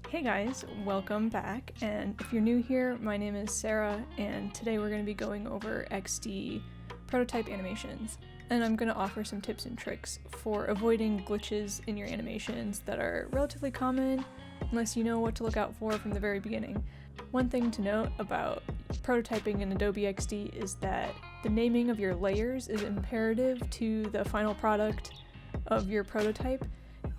Hey guys, welcome back, and if you're new here, my name is Sarah, and today we're going to be going over XD prototype animations, and I'm going to offer some tips and tricks for avoiding glitches in your animations that are relatively common unless you know what to look out for from the very beginning. One thing to note about prototyping in Adobe XD is that the naming of your layers is imperative to the final product of your prototype,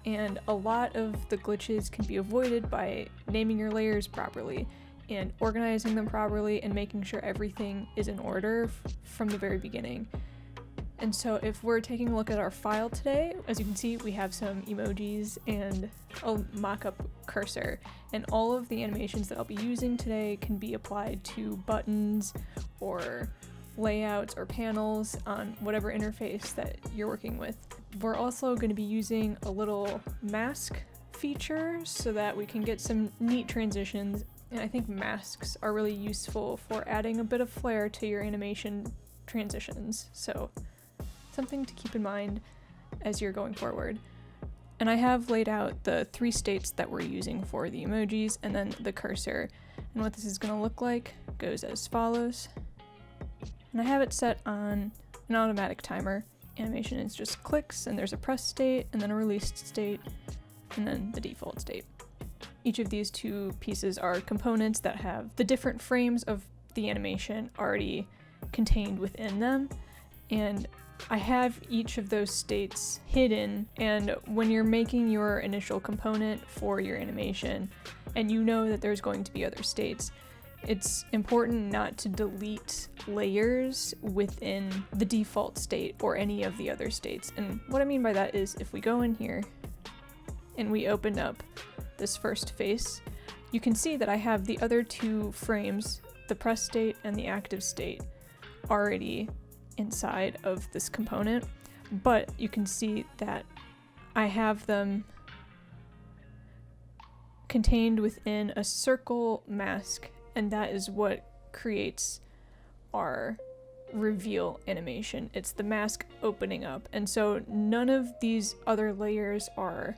and a lot of the glitches can be avoided by naming your layers properly and organizing them properly and making sure everything is in order from the very beginning. And so if we're taking a look at our file today, as you can see, we have some emojis and a mock-up cursor, and all of the animations that I'll be using today can be applied to buttons or layouts or panels on whatever interface that you're working with. We're also going to be using a little mask feature so that we can get some neat transitions, and I think masks are really useful for adding a bit of flair to your animation transitions, so something to keep in mind as you're going forward. And I have laid out the 3 states that we're using for the emojis and then the cursor, and what this is going to look like goes as follows. And I have it set on an automatic timer. Animation is just clicks, and there's a press state, and then a released state, and then the default state. Each of these 2 pieces are components that have the different frames of the animation already contained within them, and I have each of those states hidden, and when you're making your initial component for your animation, and you know that there's going to be other states, it's important not to delete layers within the default state or any of the other states. And what I mean by that is if we go in here and we open up this first face, you can see that I have the other 2 frames, the press state and the active state, already inside of this component, but you can see that I have them contained within a circle mask, and that is what creates our reveal animation. It's the mask opening up, and so none of these other layers are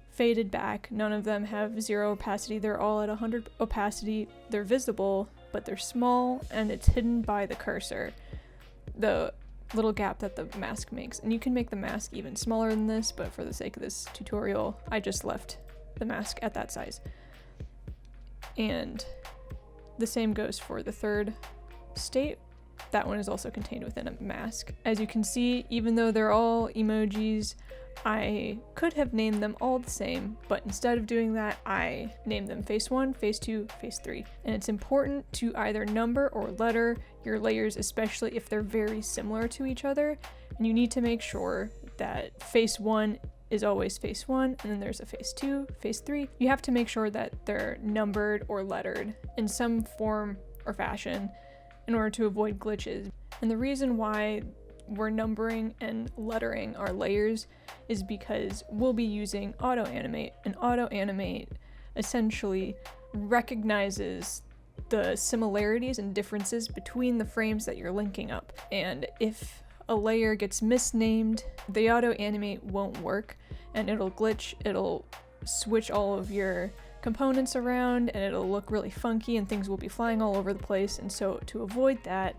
faded back, none of them have 0 opacity, they're all at 100 opacity, they're visible, but they're small, and it's hidden by the cursor, the little gap that the mask makes. And you can make the mask even smaller than this, but for the sake of this tutorial, I just left the mask at that size. And the same goes for the 3rd state. That one is also contained within a mask. As you can see, even though they're all emojis, I could have named them all the same, but instead of doing that, I named them face 1, face 2, face 3. And it's important to either number or letter your layers, especially if they're very similar to each other. And you need to make sure that face 1 is always face 1, and then there's a face 2, face 3. You have to make sure that they're numbered or lettered in some form or fashion in order to avoid glitches. And the reason why we're numbering and lettering our layers is because we'll be using auto-animate, and auto-animate essentially recognizes the similarities and differences between the frames that you're linking up. And if a layer gets misnamed, the auto-animate won't work, and it'll glitch, it'll switch all of your components around, and it'll look really funky, and things will be flying all over the place. And so to avoid that,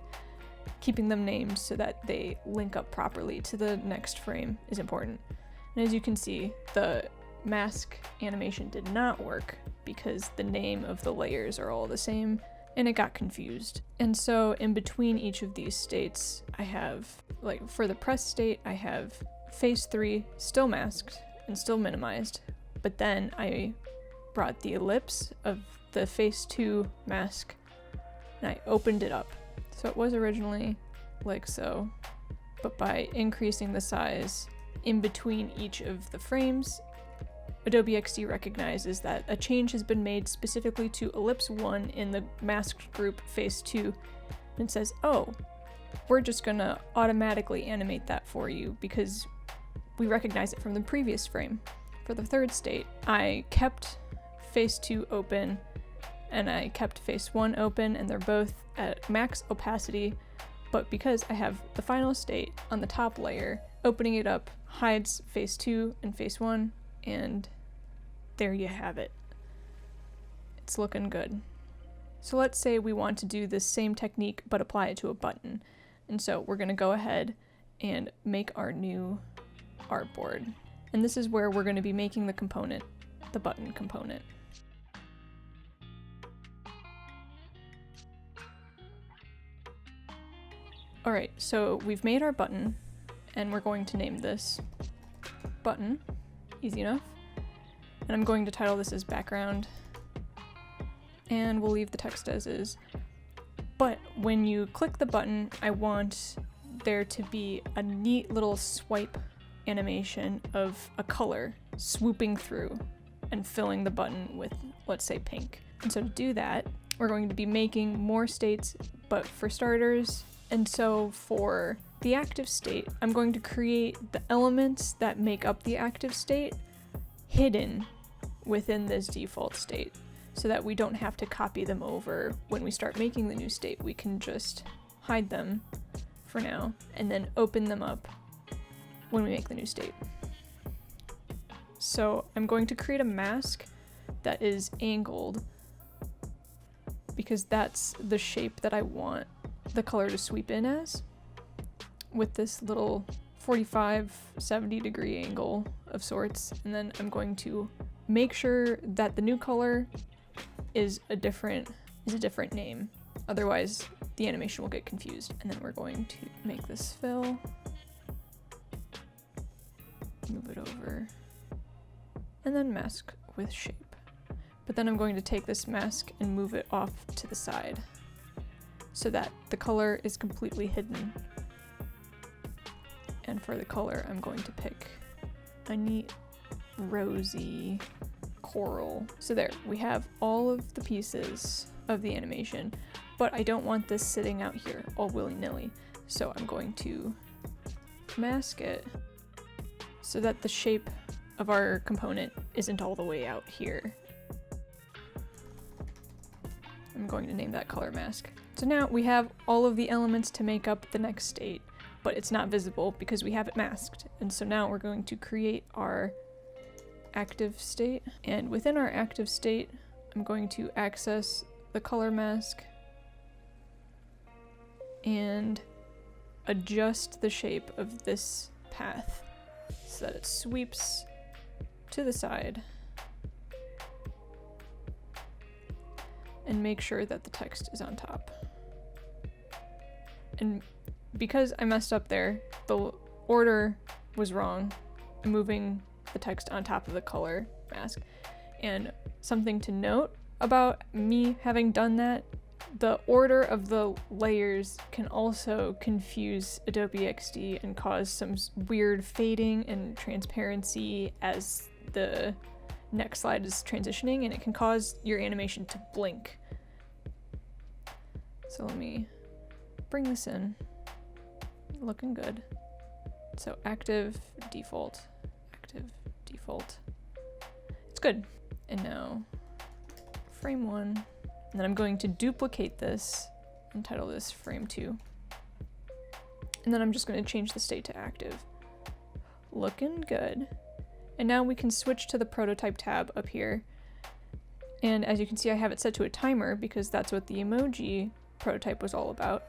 keeping them named so that they link up properly to the next frame is important. And as you can see, the mask animation did not work because the name of the layers are all the same, and it got confused. And so in between each of these states, I have, like for the press state, I have face 3 still masked and still minimized, but then I brought the ellipse of the face 2 mask and I opened it up. So it was originally like so, but by increasing the size in between each of the frames, Adobe XD recognizes that a change has been made specifically to ellipse 1 in the masked group face 2, and says, oh, we're just gonna automatically animate that for you because we recognize it from the previous frame. For the 3rd state, I kept face 2 open and I kept face 1 open, and they're both at max opacity, but because I have the final state on the top layer, opening it up hides face 2 and face 1, and there you have it. It's looking good. So let's say we want to do this same technique but apply it to a button. And so we're going to go ahead and make our new artboard. And this is where we're going to be making the component, the button component. Alright, so we've made our button, and we're going to name this button. Easy enough. And I'm going to title this as background, and we'll leave the text as is. But when you click the button, I want there to be a neat little swipe animation of a color swooping through and filling the button with, let's say, pink. And so to do that, we're going to be making more states, but for starters. And so for the active state, I'm going to create the elements that make up the active state hidden within this default state so that we don't have to copy them over when we start making the new state. We can just hide them for now and then open them up when we make the new state. So I'm going to create a mask that is angled because that's the shape that I want the color to sweep in as, with this little 45-70 degree angle of sorts. And then I'm going to make sure that the new color is a different name. Otherwise the animation will get confused. And then we're going to make this fill, move it over, and then mask with shape. But then I'm going to take this mask and move it off to the side so that the color is completely hidden. And for the color, I'm going to pick a neat rosy coral. So there, we have all of the pieces of the animation, but I don't want this sitting out here all willy-nilly. So I'm going to mask it so that the shape of our component isn't all the way out here. I'm going to name that color mask. So now we have all of the elements to make up the next state, but it's not visible because we have it masked. And so now we're going to create our active state. And within our active state, I'm going to access the color mask and adjust the shape of this path so that it sweeps to the side. And make sure that the text is on top. And because I messed up there, the order was wrong. I'm moving the text on top of the color mask. And something to note about me having done that, the order of the layers can also confuse Adobe XD and cause some weird fading and transparency as the next slide is transitioning, and it can cause your animation to blink. So let me bring this in. Looking good. So active, default, it's good. And now frame 1, and then I'm going to duplicate this and title this frame 2. And then I'm just going to change the state to active. Looking good. And now we can switch to the prototype tab up here. And as you can see, I have it set to a timer because that's what the emoji prototype was all about.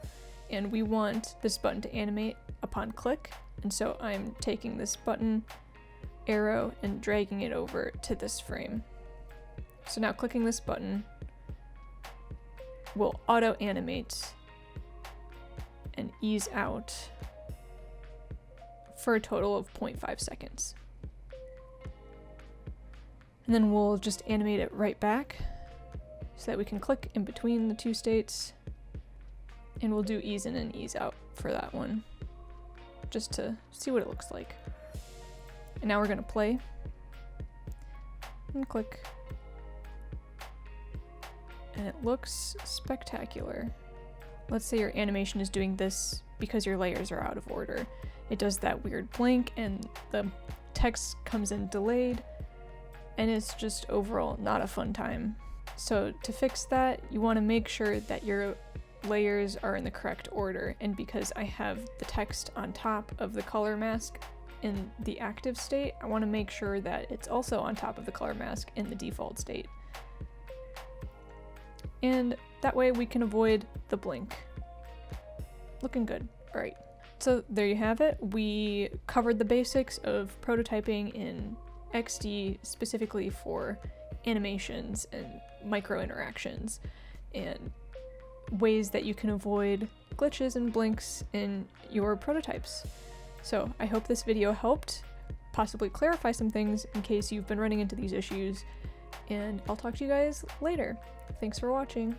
And we want this button to animate upon click. And so I'm taking this button arrow and dragging it over to this frame. So now clicking this button will auto-animate and ease out for a total of 0.5 seconds. And then we'll just animate it right back so that we can click in between the two states. And we'll do ease in and ease out for that one, just to see what it looks like. And now we're gonna play and click. And it looks spectacular. Let's say your animation is doing this because your layers are out of order. It does that weird blink and the text comes in delayed. And it's just overall not a fun time. So to fix that, you want to make sure that your layers are in the correct order. And because I have the text on top of the color mask in the active state, I want to make sure that it's also on top of the color mask in the default state. and that way we can avoid the blink. Looking good. All right. So there you have it. We covered the basics of prototyping in XD specifically for animations and micro interactions and ways that you can avoid glitches and blinks in your prototypes. So I hope this video helped possibly clarify some things in case you've been running into these issues, and I'll talk to you guys later. Thanks for watching.